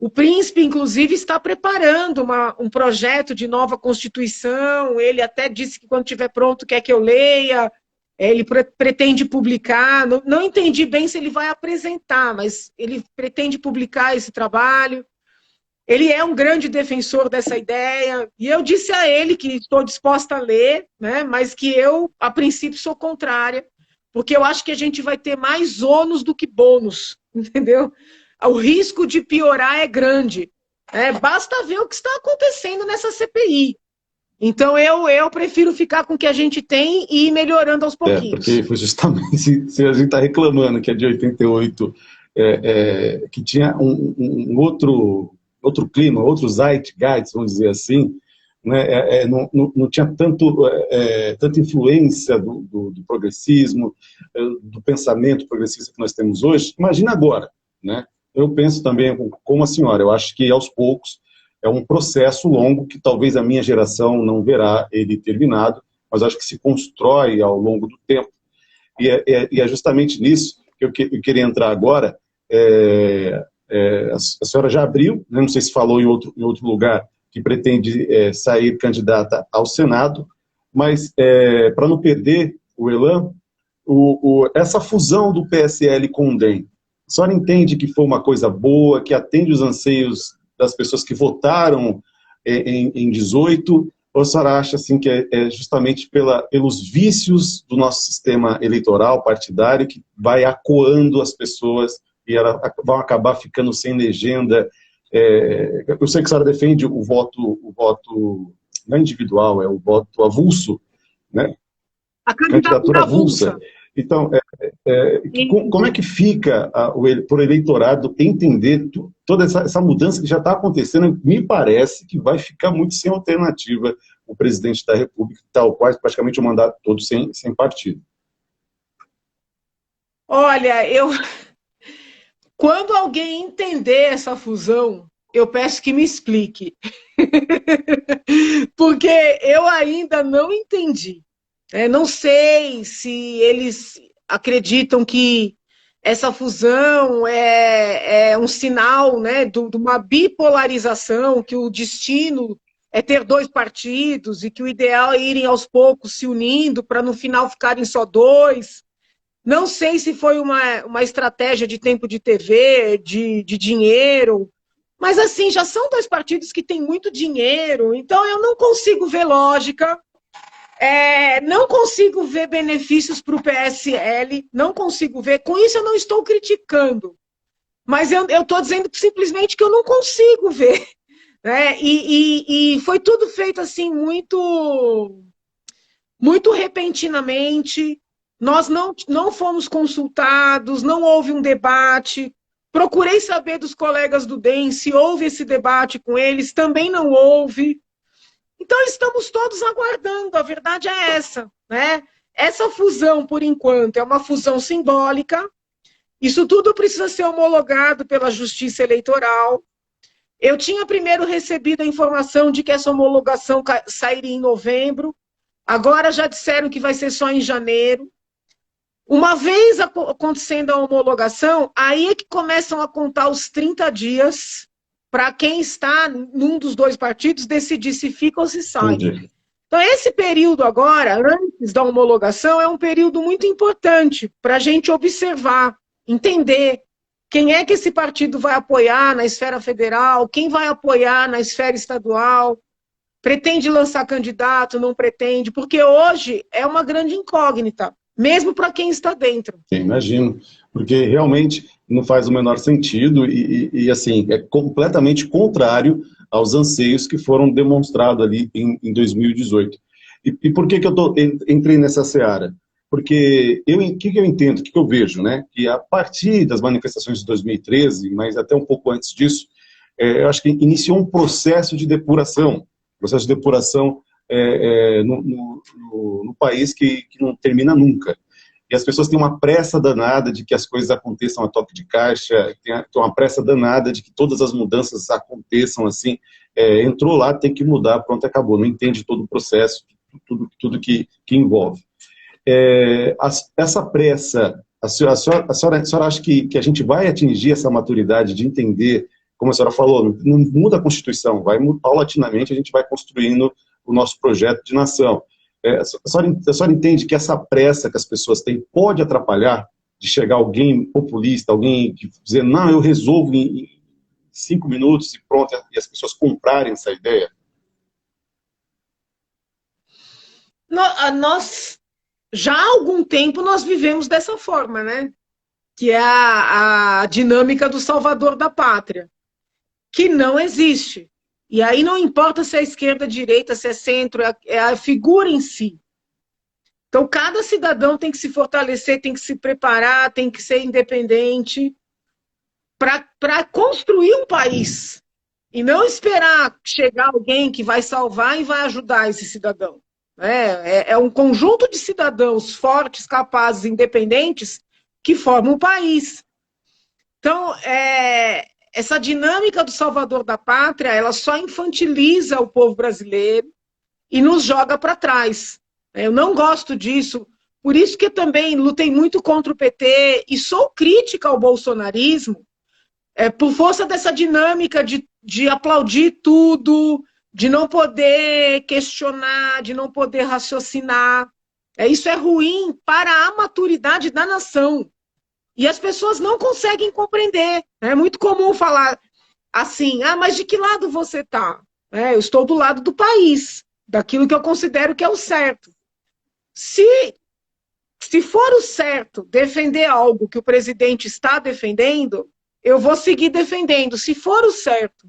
O Príncipe, inclusive, está preparando um projeto de nova Constituição. Ele até disse que quando estiver pronto quer que eu leia. Ele pretende publicar, não entendi bem se ele vai apresentar, mas ele pretende publicar esse trabalho. Ele é um grande defensor dessa ideia, e eu disse a ele que estou disposta a ler, né, mas que eu, a princípio, sou contrária, porque eu acho que a gente vai ter mais ônus do que bônus, entendeu? O risco de piorar é grande. Basta ver o que está acontecendo nessa CPI. Então, eu prefiro ficar com o que a gente tem e ir melhorando aos pouquinhos. Porque foi justamente, se a gente está reclamando que é de 88, que tinha um outro clima, outro zeitgeist, vamos dizer assim, né, não tinha tanta influência do progressismo, do pensamento progressista que nós temos hoje. Imagina agora, né? Eu penso também como a senhora, eu acho que aos poucos, é um processo longo que talvez a minha geração não verá ele terminado, mas acho que se constrói ao longo do tempo. E é justamente nisso que eu queria entrar agora. A senhora já abriu, né, não sei se falou em outro lugar, que pretende sair candidata ao Senado, mas para não perder o elan, essa fusão do PSL com o DEM, a senhora entende que foi uma coisa boa, que atende os anseios das pessoas que votaram em 18, ou a senhora acha assim, que é justamente pelos vícios do nosso sistema eleitoral partidário que vai acuando as pessoas e elas vão acabar ficando sem legenda? Eu sei que a senhora defende o voto não individual, é o voto avulso, né? A candidatura avulsa. Então, como é que fica por eleitorado entender toda essa mudança que já está acontecendo? Me parece que vai ficar muito sem alternativa o presidente da República, tal qual praticamente o mandato todo sem partido. Olha, quando alguém entender essa fusão, eu peço que me explique. Porque eu ainda não entendi. Não sei se eles acreditam que essa fusão é um sinal, né, de uma bipolarização, que o destino é ter dois partidos e que o ideal é irem aos poucos se unindo para no final ficarem só dois. Não sei se foi uma estratégia de tempo de TV, de dinheiro, mas assim, já são dois partidos que têm muito dinheiro, então eu não consigo ver lógica. Não consigo ver benefícios para o PSL, não consigo ver. Com isso eu não estou criticando, mas eu estou dizendo simplesmente que eu não consigo ver. Né? E foi tudo feito assim muito repentinamente. Nós não fomos consultados, não houve um debate. Procurei saber dos colegas do DEM se houve esse debate com eles, também não houve. Então, estamos todos aguardando, a verdade é essa, né? Essa fusão, por enquanto, é uma fusão simbólica. Isso tudo precisa ser homologado pela Justiça Eleitoral. Eu tinha primeiro recebido a informação de que essa homologação sairia em novembro. Agora já disseram que vai ser só em janeiro. Uma vez acontecendo a homologação, aí é que começam a contar os 30 dias para quem está num dos dois partidos decidir se fica ou se sai. Entendi. Então, esse período agora, antes da homologação, é um período muito importante para a gente observar, entender Quem é que esse partido vai apoiar na esfera federal? Quem vai apoiar na esfera estadual? Pretende lançar candidato? Não pretende? Porque hoje é uma grande incógnita, mesmo para quem está dentro. Imagino, porque realmente não faz o menor sentido e assim, é completamente contrário aos anseios que foram demonstrados ali em 2018. E por que eu entrei nessa seara? Porque o que eu entendo, o que eu vejo, né? Que a partir das manifestações de 2013, mas até um pouco antes disso, eu acho que iniciou um processo de depuração, no país que não termina nunca. E as pessoas têm uma pressa danada de que as coisas aconteçam a toque de caixa, tem uma pressa danada de que todas as mudanças aconteçam assim, entrou lá, tem que mudar, pronto, acabou, não entende todo o processo, tudo que envolve. Essa pressa, a senhora acha que a gente vai atingir essa maturidade de entender, como a senhora falou, não muda a Constituição, paulatinamente a gente vai construindo o nosso projeto de nação. A senhora entende que essa pressa que as pessoas têm pode atrapalhar de chegar alguém populista, alguém que dizer, não, eu resolvo em 5 minutos e pronto, e as pessoas comprarem essa ideia? Nós, já há algum tempo, nós vivemos dessa forma, né? Que é a dinâmica do salvador da pátria, que não existe. E aí não importa se é esquerda, direita, se é centro, é a figura em si. Então, cada cidadão tem que se fortalecer, tem que se preparar, tem que ser independente para construir um país. E não esperar chegar alguém que vai salvar e vai ajudar esse cidadão. É um conjunto de cidadãos fortes, capazes, independentes, que formam o país. Então, essa dinâmica do salvador da pátria, ela só infantiliza o povo brasileiro e nos joga para trás. Eu não gosto disso, por isso que eu também lutei muito contra o PT e sou crítica ao bolsonarismo, por força dessa dinâmica de aplaudir tudo, de não poder questionar, de não poder raciocinar. Isso é ruim para a maturidade da nação. E as pessoas não conseguem compreender. É muito comum falar assim, mas de que lado você está? Eu estou do lado do país, daquilo que eu considero que é o certo. Se for o certo defender algo que o presidente está defendendo, eu vou seguir defendendo. Se for o certo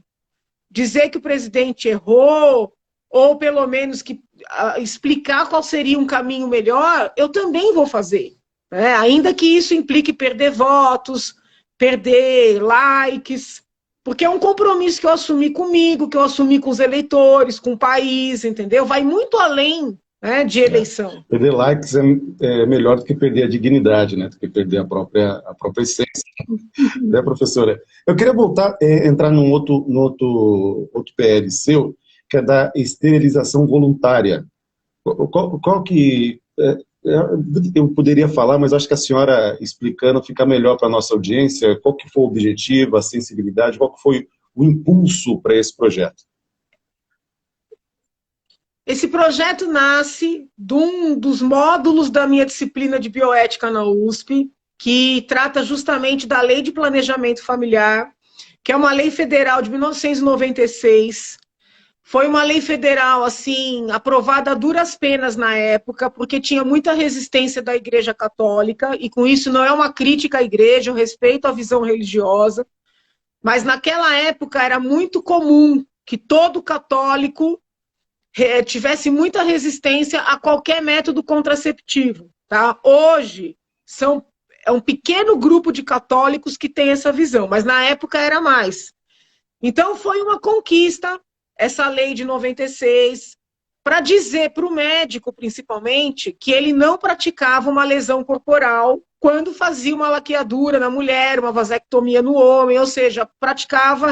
dizer que o presidente errou, ou pelo menos explicar qual seria um caminho melhor, eu também vou fazer. Ainda que isso implique perder votos, perder likes, porque é um compromisso que eu assumi comigo, que eu assumi com os eleitores, com o país, entendeu? Vai muito além de eleição. Perder likes é melhor do que perder a dignidade, né? Do que perder a própria essência, né, professora? Eu queria entrar num outro PL seu, que é da esterilização voluntária. Qual que... eu poderia falar, mas acho que a senhora explicando fica melhor para a nossa audiência, qual que foi o objetivo, a sensibilidade, qual que foi o impulso para esse projeto? Esse projeto nasce de um dos módulos da minha disciplina de bioética na USP, que trata justamente da Lei de Planejamento Familiar, que é uma lei federal de 1996. Foi uma lei federal, assim, aprovada a duras penas na época, porque tinha muita resistência da Igreja Católica, e com isso não é uma crítica à Igreja, eu respeito a visão religiosa, mas naquela época era muito comum que todo católico tivesse muita resistência a qualquer método contraceptivo. Tá? Hoje, é um pequeno grupo de católicos que tem essa visão, mas na época era mais. Então foi uma conquista, essa lei de 96, para dizer para o médico, principalmente, que ele não praticava uma lesão corporal quando fazia uma laqueadura na mulher, uma vasectomia no homem, ou seja,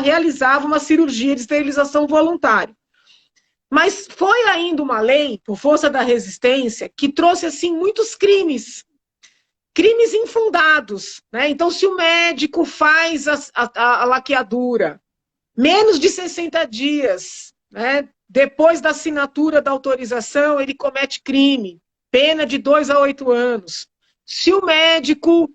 realizava uma cirurgia de esterilização voluntária. Mas foi ainda uma lei, por força da resistência, que trouxe assim muitos crimes infundados. Né? Então, se o médico faz a laqueadura menos de 60 dias, né, depois da assinatura da autorização, ele comete crime, pena de 2 a 8 anos. Se o médico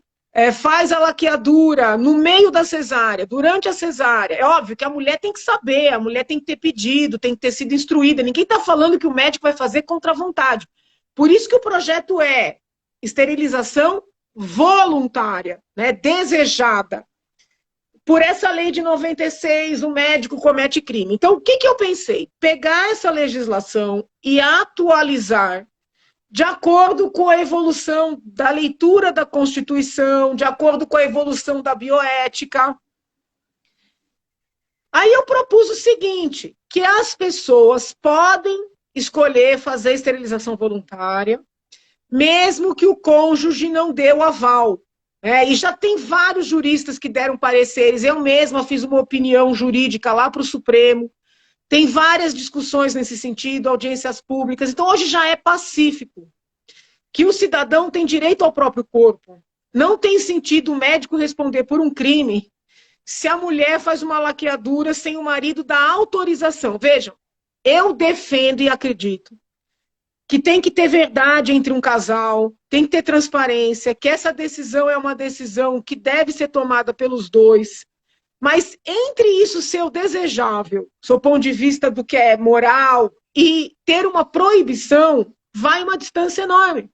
faz a laqueadura no meio da cesárea, durante a cesárea. É óbvio que a mulher tem que saber, a mulher tem que ter pedido, tem que ter sido instruída. Ninguém está falando que o médico vai fazer contra a vontade. Por isso que o projeto é esterilização voluntária, né, desejada. Por essa lei de 96, o médico comete crime. Então, o que eu pensei? Pegar essa legislação e atualizar de acordo com a evolução da leitura da Constituição, de acordo com a evolução da bioética. Aí eu propus o seguinte, que as pessoas podem escolher fazer esterilização voluntária, mesmo que o cônjuge não dê o aval. E já tem vários juristas que deram pareceres, eu mesma fiz uma opinião jurídica lá para o Supremo, tem várias discussões nesse sentido, audiências públicas, então hoje já é pacífico, que o cidadão tem direito ao próprio corpo. Não tem sentido o médico responder por um crime se a mulher faz uma laqueadura sem o marido dar autorização. Vejam, eu defendo e acredito que tem que ter verdade entre um casal, tem que ter transparência, que essa decisão é uma decisão que deve ser tomada pelos dois. Mas entre isso ser o desejável, do ponto de vista do que é moral, e ter uma proibição, vai uma distância enorme.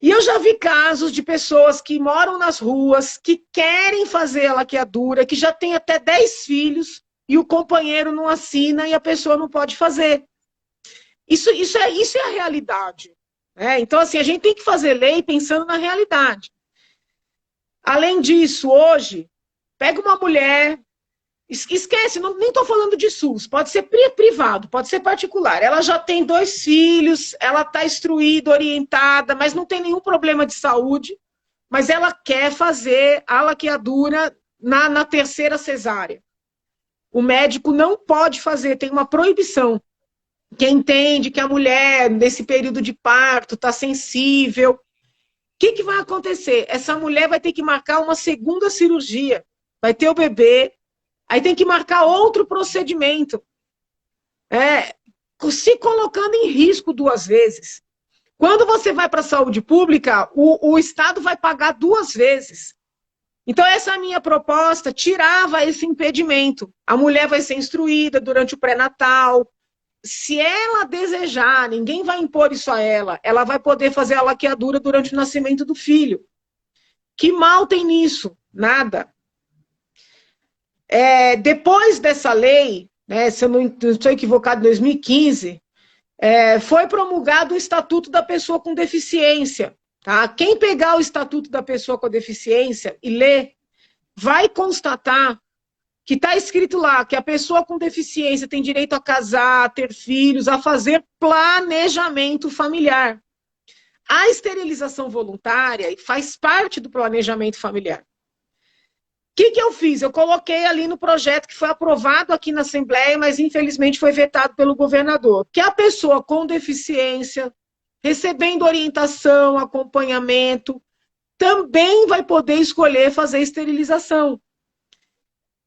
E eu já vi casos de pessoas que moram nas ruas, que querem fazer a laqueadura, que já tem até 10 filhos, e o companheiro não assina e a pessoa não pode fazer. Isso é a realidade. Então, assim, a gente tem que fazer lei pensando na realidade. Além disso, hoje, pega uma mulher, esquece, nem estou falando de SUS, pode ser privado, pode ser particular. Ela já tem 2 filhos, ela está instruída, orientada, mas não tem nenhum problema de saúde, mas ela quer fazer a laqueadura na 3ª cesárea. O médico não pode fazer, tem uma proibição. Quem entende que a mulher, nesse período de parto, está sensível. O que vai acontecer? Essa mulher vai ter que marcar uma 2ª cirurgia. Vai ter o bebê, aí tem que marcar outro procedimento. Se colocando em risco 2 vezes. Quando você vai para a saúde pública, o Estado vai pagar 2 vezes. Então, essa é a minha proposta, tirava esse impedimento. A mulher vai ser instruída durante o pré-natal. Se ela desejar, ninguém vai impor isso a ela vai poder fazer a laqueadura durante o nascimento do filho. Que mal tem nisso? Nada. Depois dessa lei, se eu não estou equivocado, em 2015, foi promulgado o Estatuto da Pessoa com Deficiência. Tá? Quem pegar o Estatuto da Pessoa com Deficiência e ler, vai constatar que está escrito lá que a pessoa com deficiência tem direito a casar, a ter filhos, a fazer planejamento familiar. A esterilização voluntária faz parte do planejamento familiar. O que eu fiz? Eu coloquei ali no projeto que foi aprovado aqui na Assembleia, mas infelizmente foi vetado pelo governador, que a pessoa com deficiência, recebendo orientação, acompanhamento, também vai poder escolher fazer esterilização.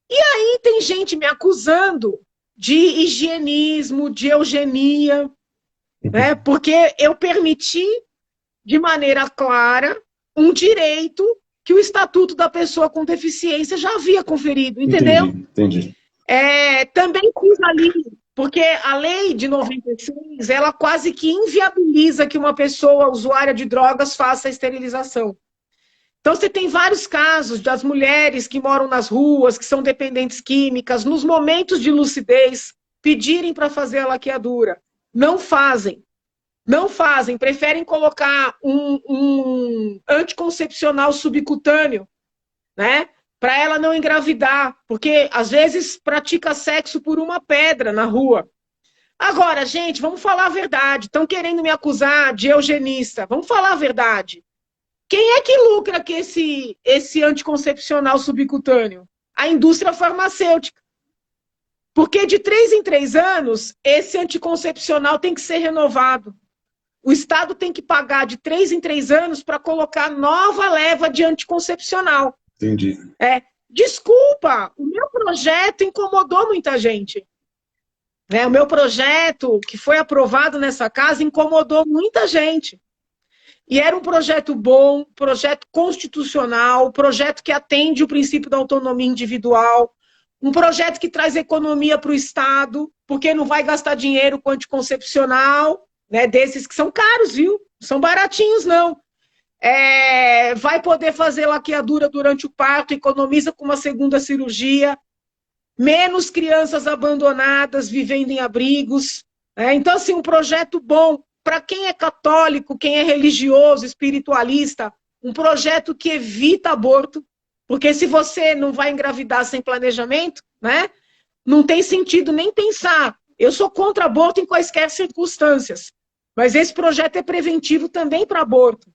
E aí tem gente me acusando de higienismo, de eugenia, porque eu permiti, de maneira clara, um direito que o Estatuto da Pessoa com Deficiência já havia conferido, entendeu? Entendi. Também fiz ali, porque a lei de 96, ela quase que inviabiliza que uma pessoa usuária de drogas faça a esterilização. Então, você tem vários casos das mulheres que moram nas ruas, que são dependentes químicas, nos momentos de lucidez, pedirem para fazer a laqueadura. Não fazem. Não fazem. Preferem colocar um anticoncepcional subcutâneo, para ela não engravidar. Porque, às vezes, pratica sexo por uma pedra na rua. Agora, gente, vamos falar a verdade. Estão querendo me acusar de eugenista. Vamos falar a verdade. Quem é que lucra com esse anticoncepcional subcutâneo? A indústria farmacêutica. Porque de 3 em 3 anos, esse anticoncepcional tem que ser renovado. O Estado tem que pagar de 3 em 3 anos para colocar nova leva de anticoncepcional. Entendi. Desculpa, o meu projeto incomodou muita gente. O meu projeto, que foi aprovado nessa casa, incomodou muita gente. E era um projeto bom, projeto constitucional, projeto que atende o princípio da autonomia individual, um projeto que traz economia para o Estado, porque não vai gastar dinheiro com anticoncepcional, né, desses que são caros, viu? Não são baratinhos, não. Vai poder fazer laqueadura durante o parto, economiza com uma segunda cirurgia, menos crianças abandonadas vivendo em abrigos. Então, assim, um projeto bom para quem é católico, quem é religioso, espiritualista, um projeto que evita aborto, porque se você não vai engravidar sem planejamento, né, não tem sentido nem pensar. Eu sou contra aborto em quaisquer circunstâncias, mas esse projeto é preventivo também para aborto.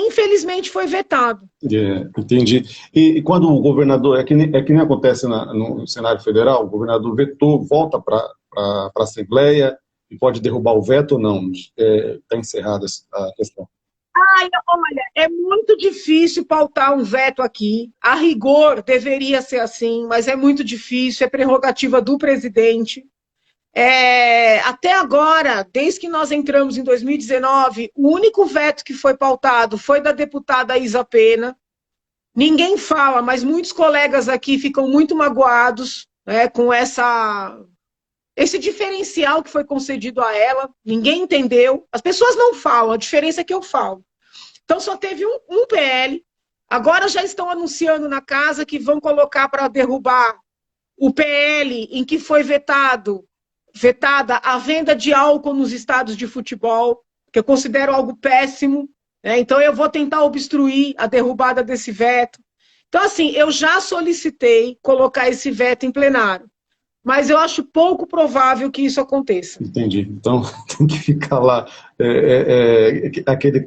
Infelizmente foi vetado. Entendi. E quando o governador, é que nem acontece no cenário federal, o governador vetou, volta para a Assembleia e pode derrubar o veto ou não? Está encerrada a questão. Olha, é muito difícil pautar um veto aqui. A rigor deveria ser assim, mas é muito difícil, é prerrogativa do presidente. Até agora, desde que nós entramos em 2019, o único veto que foi pautado foi da deputada Isa Pena. Ninguém fala, mas muitos colegas aqui ficam muito magoados, né, com esse diferencial que foi concedido a ela. Ninguém entendeu. As pessoas não falam, a diferença é que eu falo. Então só teve um PL. Agora já estão anunciando na casa que vão colocar para derrubar o PL em que foi vetada a venda de álcool nos estádios de futebol, que eu considero algo péssimo, né? Então eu vou tentar obstruir a derrubada desse veto. Então, assim, eu já solicitei colocar esse veto em plenário, mas eu acho pouco provável que isso aconteça. Entendi. Então tem que ficar lá aquele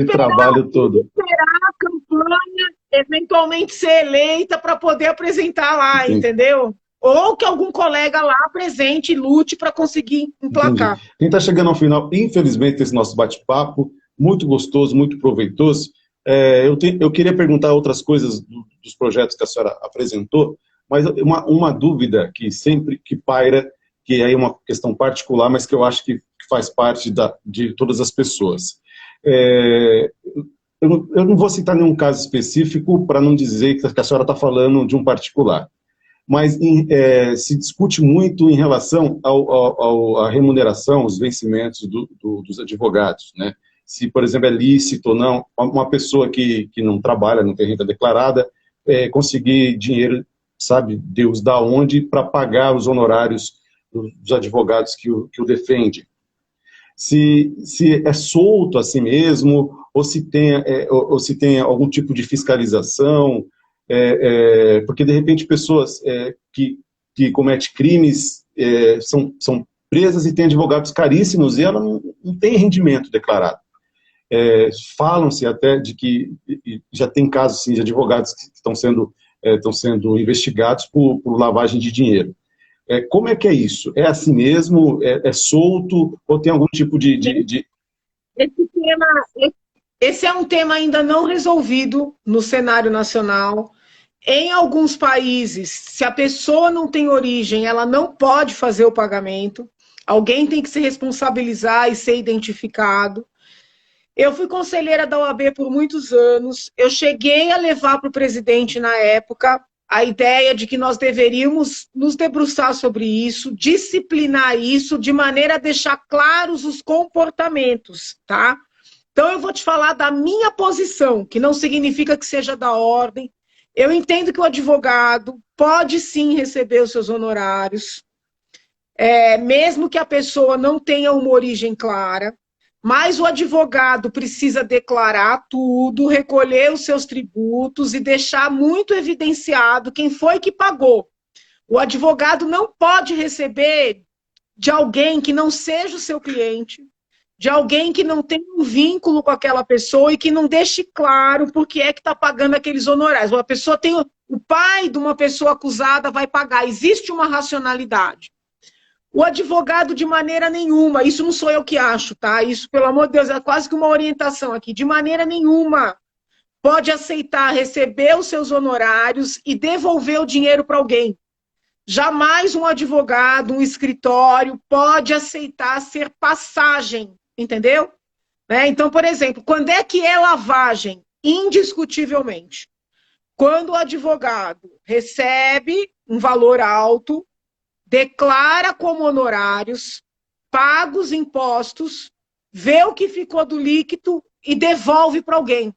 trabalho todo. Esperar a campanha eventualmente ser eleita para poder apresentar lá, Entendi. Entendeu? Ou que algum colega lá apresente e lute para conseguir emplacar. Entendi. A gente está chegando ao final, infelizmente, desse nosso bate-papo, muito gostoso, muito proveitoso. Eu queria perguntar outras coisas dos projetos que a senhora apresentou, mas uma dúvida que sempre que paira, que é uma questão particular, mas que eu acho que faz parte de todas as pessoas. Eu não vou citar nenhum caso específico para não dizer que a senhora está falando de um particular, mas se discute muito em relação à remuneração, os vencimentos dos advogados, né? Se, por exemplo, é lícito ou não uma pessoa que não trabalha, não tem renda declarada, conseguir dinheiro, sabe Deus da onde, para pagar os honorários dos advogados que o defendem. Se é solto assim mesmo, ou se tem algum tipo de fiscalização, porque de repente pessoas que cometem crimes são presas e têm advogados caríssimos e ela não tem rendimento declarado. Falam-se até de que já tem casos sim, de advogados que estão sendo investigados por lavagem de dinheiro. Como é que é isso? É assim mesmo? É solto? Ou tem algum tipo de... Esse é um tema ainda não resolvido no cenário nacional. Em alguns países, se a pessoa não tem origem, ela não pode fazer o pagamento. Alguém tem que se responsabilizar e ser identificado. Eu fui conselheira da OAB por muitos anos. Eu cheguei a levar para o presidente na época a ideia de que nós deveríamos nos debruçar sobre isso, disciplinar isso, de maneira a deixar claros os comportamentos, tá? Então eu vou te falar da minha posição, que não significa que seja da ordem. Eu entendo que o advogado pode sim receber os seus honorários, mesmo que a pessoa não tenha uma origem clara, mas o advogado precisa declarar tudo, recolher os seus tributos e deixar muito evidenciado quem foi que pagou. O advogado não pode receber de alguém que não seja o seu cliente, de alguém que não tem um vínculo com aquela pessoa e que não deixe claro por que é que está pagando aqueles honorários. Uma pessoa tem o pai de uma pessoa acusada vai pagar. Existe uma racionalidade. O advogado, de maneira nenhuma, isso não sou eu que acho, tá? Isso, pelo amor de Deus, é quase que uma orientação aqui. De maneira nenhuma pode aceitar receber os seus honorários e devolver o dinheiro para alguém. Jamais um advogado, um escritório, pode aceitar ser passagem, entendeu? né? Então, por exemplo, quando é que é lavagem? Indiscutivelmente. Quando o advogado recebe um valor alto, declara como honorários, paga os impostos, vê o que ficou do líquido e devolve para alguém.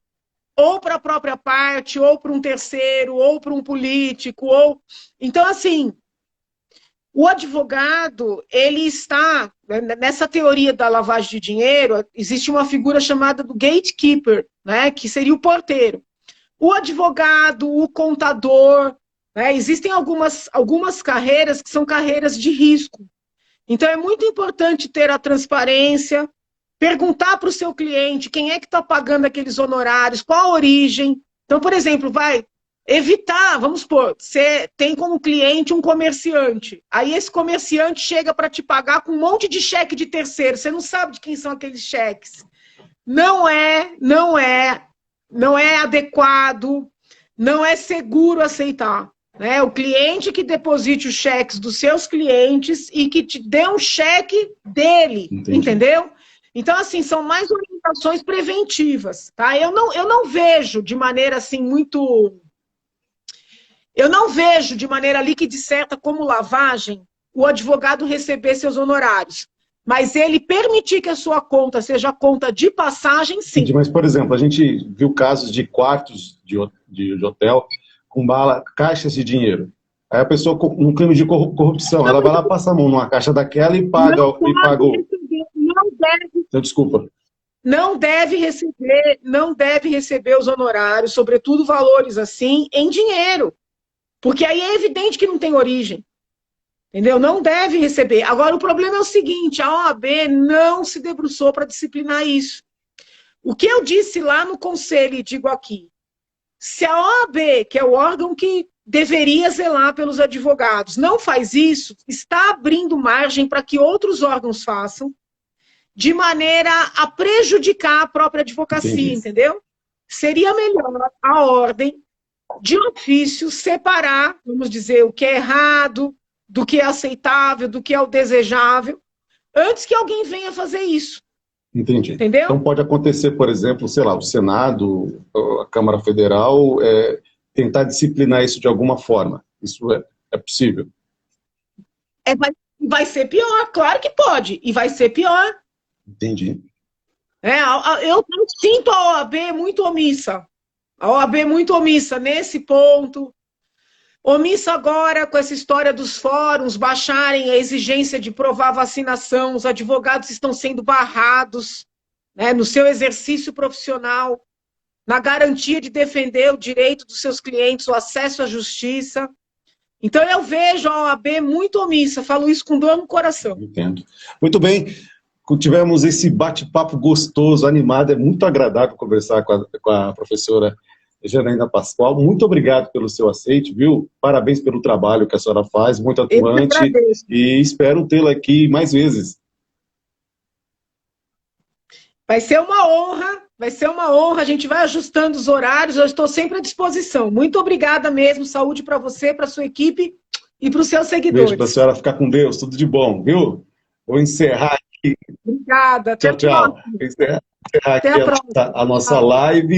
Ou para a própria parte, ou para um terceiro, ou para um político, ou... Então, assim, o advogado, ele está... Nessa teoria da lavagem de dinheiro, existe uma figura chamada do gatekeeper, né, que seria o porteiro. O advogado, o contador, né, existem algumas carreiras que são carreiras de risco. Então, é muito importante ter a transparência, perguntar para o seu cliente quem é que está pagando aqueles honorários, qual a origem. Então, por exemplo, vai evitar, vamos supor, você tem como cliente um comerciante, aí esse comerciante chega para te pagar com um monte de cheque de terceiro, você não sabe de quem são aqueles cheques. Não é adequado, não é seguro aceitar. Né? O cliente que deposite os cheques dos seus clientes e que te dê um cheque dele, Entendi. Entendeu? Então, assim, são mais orientações preventivas, tá? Eu não vejo de maneira, assim, muito... Eu não vejo de maneira líquida e certa como lavagem o advogado receber seus honorários. Mas ele permitir que a sua conta seja conta de passagem, sim. Entendi, mas, por exemplo, a gente viu casos de quartos de hotel com caixas de dinheiro. Aí a pessoa, num crime de corrupção, ela vai lá, passa a mão numa caixa daquela e paga. Não deve. Então, desculpa. Não deve receber os honorários, sobretudo valores assim, em dinheiro. Porque aí é evidente que não tem origem. Entendeu? Não deve receber. Agora, o problema é o seguinte, a OAB não se debruçou para disciplinar isso. O que eu disse lá no conselho, e digo aqui, se a OAB, que é o órgão que deveria zelar pelos advogados, não faz isso, está abrindo margem para que outros órgãos façam, de maneira a prejudicar a própria advocacia, Entendi. Entendeu? Seria melhor a ordem, de ofício, separar, vamos dizer, o que é errado, do que é aceitável, do que é o desejável, antes que alguém venha fazer isso. Entendi. Entendeu? Então pode acontecer, por exemplo, sei lá, o Senado, a Câmara Federal, tentar disciplinar isso de alguma forma. Isso é possível? Vai ser pior, claro que pode, e vai ser pior. Entendi. Eu sinto a OAB muito omissa. A OAB muito omissa nesse ponto. Omissa agora com essa história dos fóruns baixarem a exigência de provar vacinação, os advogados estão sendo barrados, né, no seu exercício profissional, na garantia de defender o direito dos seus clientes, o acesso à justiça. Então eu vejo a OAB muito omissa, falo isso com dor no coração. Entendo. Muito bem, tivemos esse bate-papo gostoso, animado, é muito agradável conversar com a professora Janaína Pascoal. Muito obrigado pelo seu aceite, viu? Parabéns pelo trabalho que a senhora faz, muito atuante, e espero tê-la aqui mais vezes. Vai ser uma honra, a gente vai ajustando os horários, eu estou sempre à disposição. Muito obrigada mesmo, saúde para você, para sua equipe e para os seus seguidores. Beijo para a senhora, ficar com Deus, tudo de bom, viu? Vou encerrar aqui. Obrigada, tchau, tchau. Encerrar aqui a nossa live.